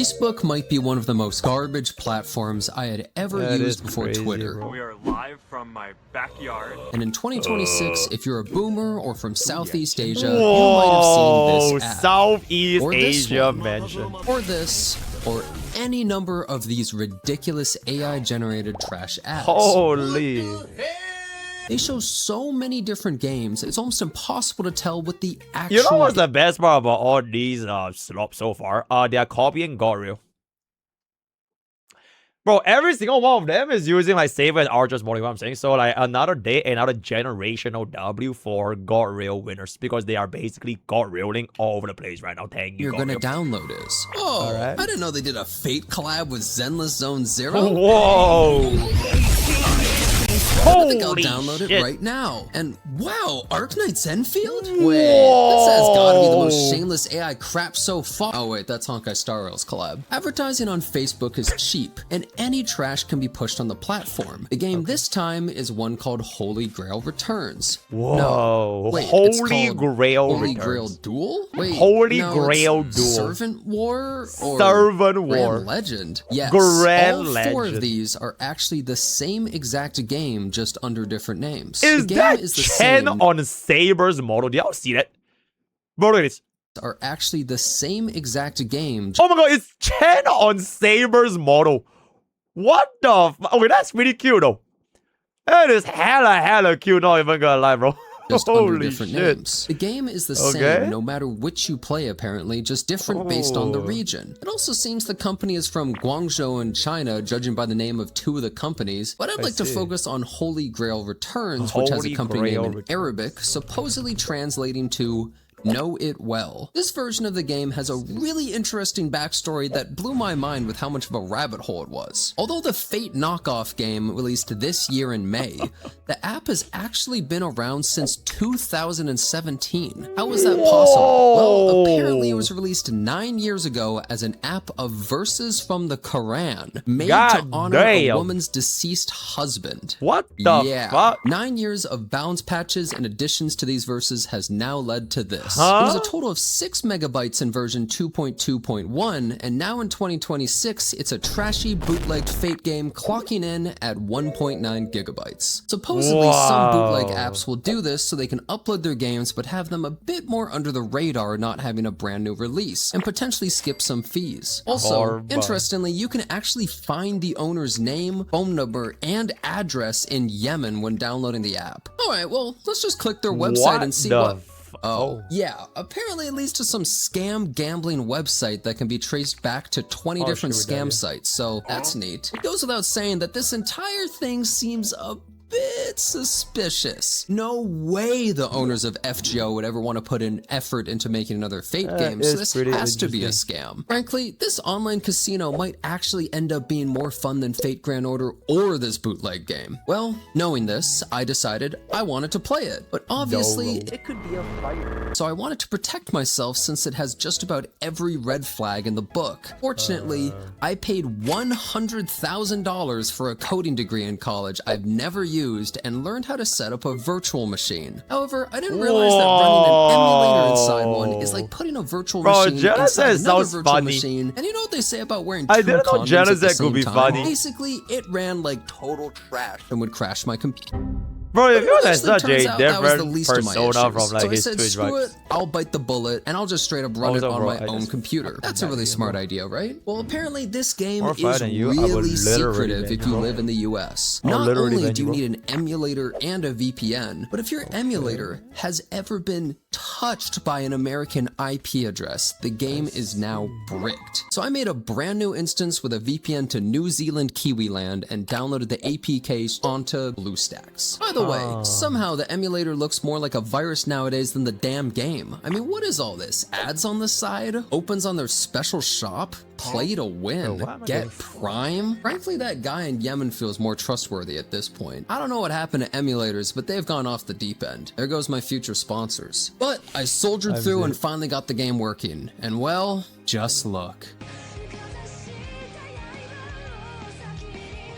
Facebook might be one of the most garbage platforms I had ever used before crazy, Twitter. Bro. We are live from my backyard. And in 2026, if you're a boomer or from Southeast Asia, you might have seen this app. Southeast Or this Asia one. mentioned. Or this, or any number of these ridiculous AI-generated trash ads. Holy. They show so many different games, it's almost impossible to tell what the actual... You know what's the best part about all these slops so far? They are copying Godreal. Bro, every single one of them is using like Saber and Archer's model, you know what I'm saying? So like another day, another generational W for Godreal winners, because they are basically Godrealing all over the place right now. Thank you, You're gonna download this. Oh, right. I didn't know they did a Fate collab with Zenless Zone Zero. Whoa. I think I'll Holy download shit. it right now. And wow, Arknight's Enfield? Wait, this has gotta be the most shameless AI crap so far. Oh wait, that's Honkai Star Rail's collab. Advertising on Facebook is cheap, and any trash can be pushed on the platform. The game this time is one called Holy Grail Returns. Whoa. No, wait, Holy it's called Grail Holy Returns. Grail Duel? Wait, Holy no, Grail it's Duel. Servant War? Or Servant War. Grand Legend. Yes, Grand all four Legend. of these are actually the same exact game, just under different names. Is the game that is the Chen same. on Saber's model? Did y'all see that? Bro, look at this. Are actually the same exact game. Oh my god, it's Chen on Saber's model. What the Okay, that's pretty cute though. That is hella cute, not even gonna lie, bro. Just under Holy different shit. names. The game is the Okay. same no matter which you play apparently, just different based on the region. It also seems the company is from Guangzhou in China, judging by the name of two of the companies, but I'd like to see. focus on Holy Grail Returns, which has a Holy company Grail name in Returns. Arabic, supposedly translating to Know It Well. This version of the game has a really interesting backstory that blew my mind with how much of a rabbit hole it was. Although the Fate knockoff game released this year in May, the app has actually been around since 2017. How was that possible? Well, apparently it was released 9 years ago as an app of verses from the Quran, made God to honor a damn. woman's deceased husband. What the fuck? 9 years of balance patches and additions to these verses has now led to this. Huh? It was a total of 6 megabytes in version 2.2.1, and now in 2026, it's a trashy bootlegged Fate game clocking in at 1.9 gigabytes. Supposedly, some bootleg apps will do this so they can upload their games but have them a bit more under the radar, not having a brand new release, and potentially skip some fees. Also, interestingly, you can actually find the owner's name, phone number, and address in Yemen when downloading the app. Alright, well, let's just click their website and see what... Oh, yeah. Apparently it leads to some scam gambling website that can be traced back to 20 different scam sites, so that's neat. It goes without saying that this entire thing seems a bit suspicious. No way the owners of FGO would ever want to put in effort into making another Fate game, so this has to be a scam. Frankly, this online casino might actually end up being more fun than Fate Grand Order or this bootleg game. Well, knowing this, I decided I wanted to play it, but obviously it could be a fight. So I wanted to protect myself since it has just about every red flag in the book. Fortunately, I paid $100,000 for a coding degree in college I've never used and learned how to set up a virtual machine. However, I didn't realize that running an emulator inside one is like putting a virtual machine inside another virtual machine. And you know what they say about wearing two condoms at the same time? Basically, it ran like total trash and would crash my computer. Bro, if you're such a that was the different least of my persona issues. from like So I his said, Twitch screw vibes. it, I'll bite the bullet, and I'll just straight up run it on my own computer. That's a really smart idea, right? Well, apparently this game is really secretive if you live in the US. Not only do you need an emulator and a VPN, but if your emulator has ever been touched by an American IP address, the game is now bricked. So I made a brand new instance with a VPN to New Zealand Kiwiland and downloaded the APKs onto BlueStacks. By the way, somehow the emulator looks more like a virus nowadays than the damn game. I mean, what is all this? Ads on the side? Opens on their special shop? Play to win. Get Prime? Frankly, that guy in Yemen feels more trustworthy at this point. I don't know what happened to emulators, but they've gone off the deep end. There goes my future sponsors. But I soldiered through and finally got the game working. And well, just look.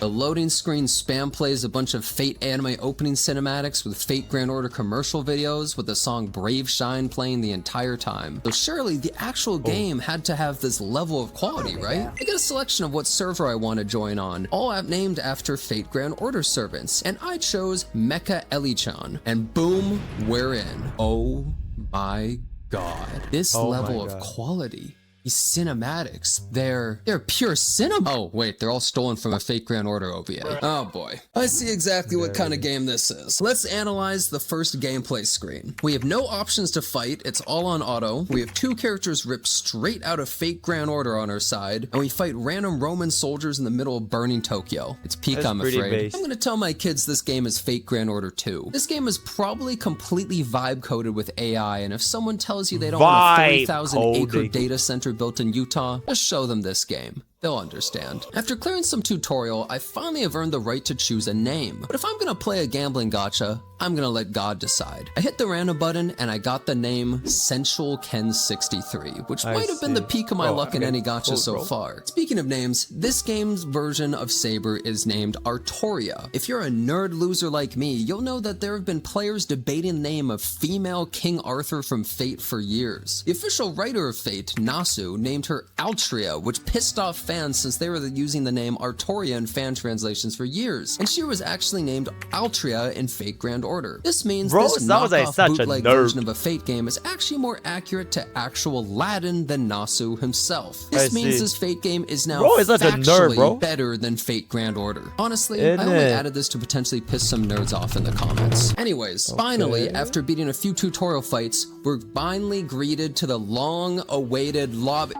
The loading screen spam plays a bunch of Fate anime opening cinematics with Fate Grand Order commercial videos with the song Brave Shine playing the entire time. So surely the actual game had to have this level of quality, right? I get a selection of what server I want to join on, all named after Fate Grand Order servants, and I chose Mecha Elichan, and boom, we're in. Oh my god. This level of quality. These cinematics, they're pure cinema. Oh, wait, they're all stolen from a Fate Grand Order OVA. Oh boy. I see exactly what kind of game this is. Let's analyze the first gameplay screen. We have no options to fight, it's all on auto. We have 2 characters ripped straight out of Fate Grand Order on our side, and we fight random Roman soldiers in the middle of burning Tokyo. It's peak, I'm afraid. I'm gonna tell my kids this game is Fate Grand Order 2. This game is probably completely vibe coded with AI, and if someone tells you they don't want a 30,000 acre data center built in Utah, just show them this game. They'll understand. After clearing some tutorial, I finally have earned the right to choose a name. But if I'm gonna play a gambling gacha, I'm gonna let God decide. I hit the random button and I got the name Sensual Ken 63, which might have been the peak of my luck in any gacha so far. Speaking of names, this game's version of Saber is named Artoria. If you're a nerd loser like me, you'll know that there have been players debating the name of female King Arthur from Fate for years. The official writer of Fate, Nasu, named her Altria, which pissed off fans since they were using the name Artoria in fan translations for years, and she was actually named Altria in Fate Grand Order. This means this knockoff bootleg version of a Fate game is actually more accurate to actual Latin than Nasu himself. This means this Fate game is now factually better than Fate Grand Order. Honestly, I only added this to potentially piss some nerds off in the comments. Anyways, finally, after beating a few tutorial fights, we're finally greeted to the long-awaited lobby.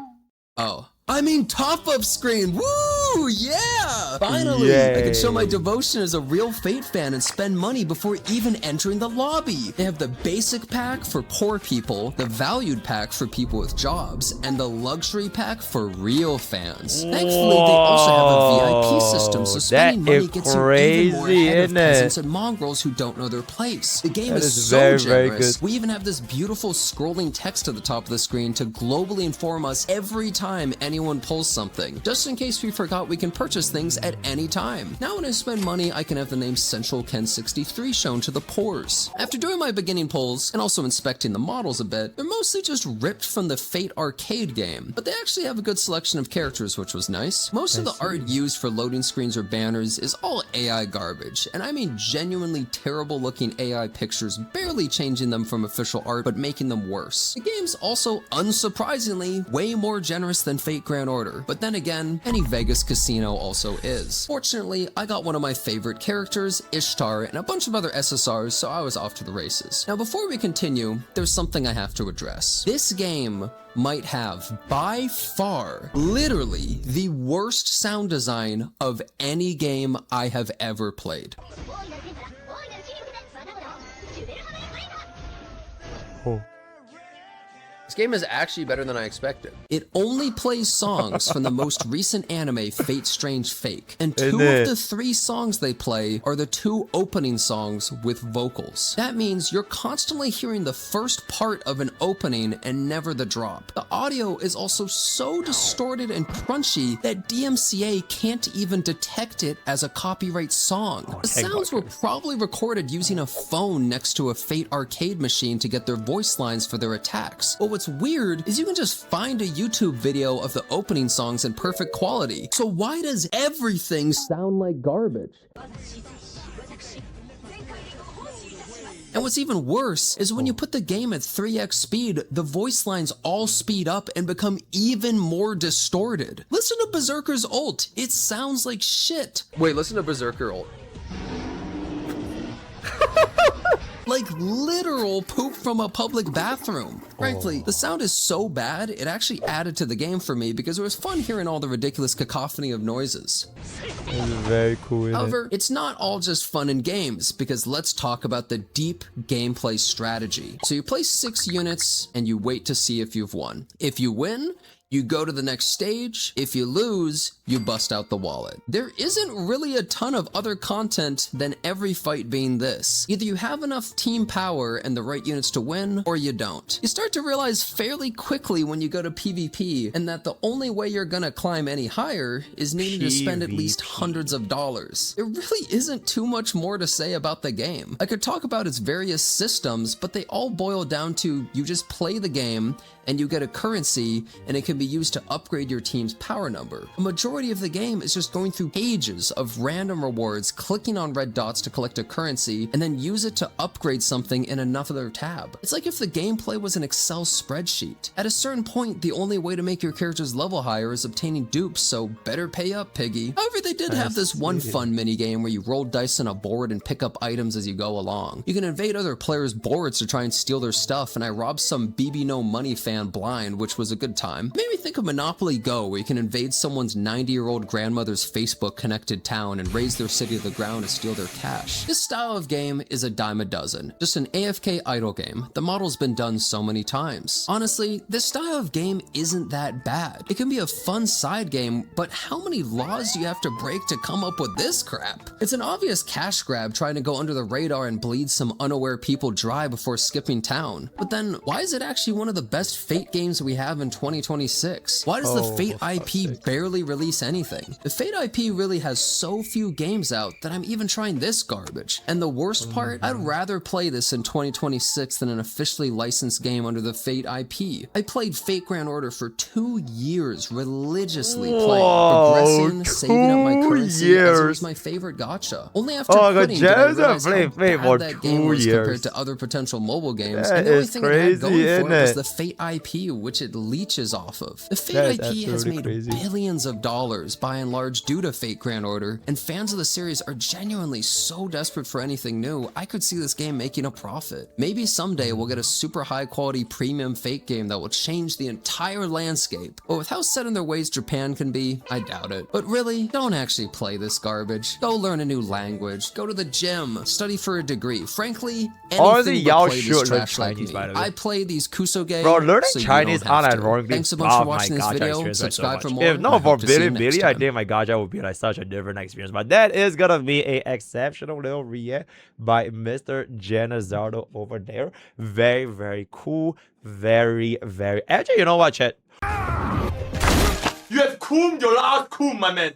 Top-up screen! Woo! Yeah! Finally! I can show my devotion as a real Fate fan and spend money before even entering the lobby. They have the basic pack for poor people, the valued pack for people with jobs, and the luxury pack for real fans. Thankfully, they also have a VIP system, so spending money gets you even more ahead of peasants and mongrels who don't know their place. The game is so generous. We even have this beautiful scrolling text at the top of the screen to globally inform us every time anyone pulls something, just in case we forgot we can purchase things at any time. Now when I spend money, I can have the name Sensual Ken 63 shown to the pores. After doing my beginning pulls, and also inspecting the models a bit, they're mostly just ripped from the Fate arcade game, but they actually have a good selection of characters, which was nice. Most of the art used for loading screens or banners is all AI garbage, and I mean genuinely terrible looking AI pictures, barely changing them from official art, but making them worse. The game's also, unsurprisingly, way more generous than Fate Grand Order, but then again, any Vegas casino also is. Fortunately, I got one of my favorite characters, Ishtar, and a bunch of other SSRs, so I was off to the races. Now before we continue, there's something I have to address. This game might have, by far, literally the worst sound design of any game I have ever played. This game is actually better than I expected. It only plays songs from the most recent anime, Fate Strange Fake, and 2 of the 3 songs they play are the 2 opening songs with vocals. That means you're constantly hearing the first part of an opening and never the drop. The audio is also so distorted and crunchy that DMCA can't even detect it as a copyright song. The sounds were probably recorded using a phone next to a Fate arcade machine to get their voice lines for their attacks. But what's weird is you can just find a YouTube video of the opening songs in perfect quality. So why does everything sound like garbage? And what's even worse is when you put the game at 3x speed, the voice lines all speed up and become even more distorted. Listen to Berserker's ult. It sounds like shit. Wait, listen to Berserker ult. Like literal poop from a public bathroom. Frankly, the sound is so bad, it actually added to the game for me because it was fun hearing all the ridiculous cacophony of noises. It's very cool. However, it's not all just fun and games, because let's talk about the deep gameplay strategy. So you place 6 units and you wait to see if you've won. If you win, You go to the next stage. If you lose, you bust out the wallet. There isn't really a ton of other content than every fight being this. Either you have enough team power and the right units to win, or you don't. You start to realize fairly quickly when you go to PvP, and that the only way you're gonna climb any higher is needing to spend at least hundreds of dollars. There really isn't too much more to say about the game. I could talk about its various systems, but they all boil down to you just play the game and you get a currency, and it can be used to upgrade your team's power number. A majority of the game is just going through pages of random rewards, clicking on red dots to collect a currency, and then use it to upgrade something in another tab. It's like if the gameplay was an Excel spreadsheet. At a certain point, the only way to make your character's level higher is obtaining dupes, so better pay up, piggy. However, they did have this one fun minigame where you roll dice on a board and pick up items as you go along. You can invade other players' boards to try and steal their stuff, and I robbed some BB No Money fan blind, which was a good time. It made me think of Monopoly Go, where you can invade someone's 90-year-old grandmother's Facebook connected town and raise their city to the ground to steal their cash. This style of game is a dime a dozen. Just an AFK idle game. The model's been done so many times. Honestly, this style of game isn't that bad. It can be a fun side game, but how many laws do you have to break to come up with this crap? It's an obvious cash grab trying to go under the radar and bleed some unaware people dry before skipping town. But then, why is it actually one of the best Fate games we have in 2026? Why does the Fate IP barely release anything? The Fate IP really has so few games out that I'm even trying this garbage. And the worst part, I'd rather play this in 2026 than an officially licensed game under the Fate IP. I played Fate Grand Order for 2 years, religiously playing, progressing, saving up my currency as it was my favorite gacha. Only after quitting did I realize how bad that game was compared to other potential mobile games, and the only thing it had going for it was the Fate IP, which it leeches off of. The Fate IP has made billions of dollars by and large due to Fate Grand Order, and fans of the series are genuinely so desperate for anything new, I could see this game making a profit. Maybe someday we'll get a super high quality premium Fate game that will change the entire landscape, but with how set in their ways Japan can be, I doubt it. But really, don't actually play this garbage. Go learn a new language, go to the gym, study for a degree. Frankly, anything but play this trash like me. I play these kusoge. Bro, learning so Chinese unironically. Thanks a bunch for watching this video. Subscribe for more. If not for Billy, I think my gacha would be like such a different experience. But that is gonna be a exceptional little react by Mr. Jenazad over there. Very, very cool. Very, very. Actually, you know what, chat? You have cooled your last cool, my man.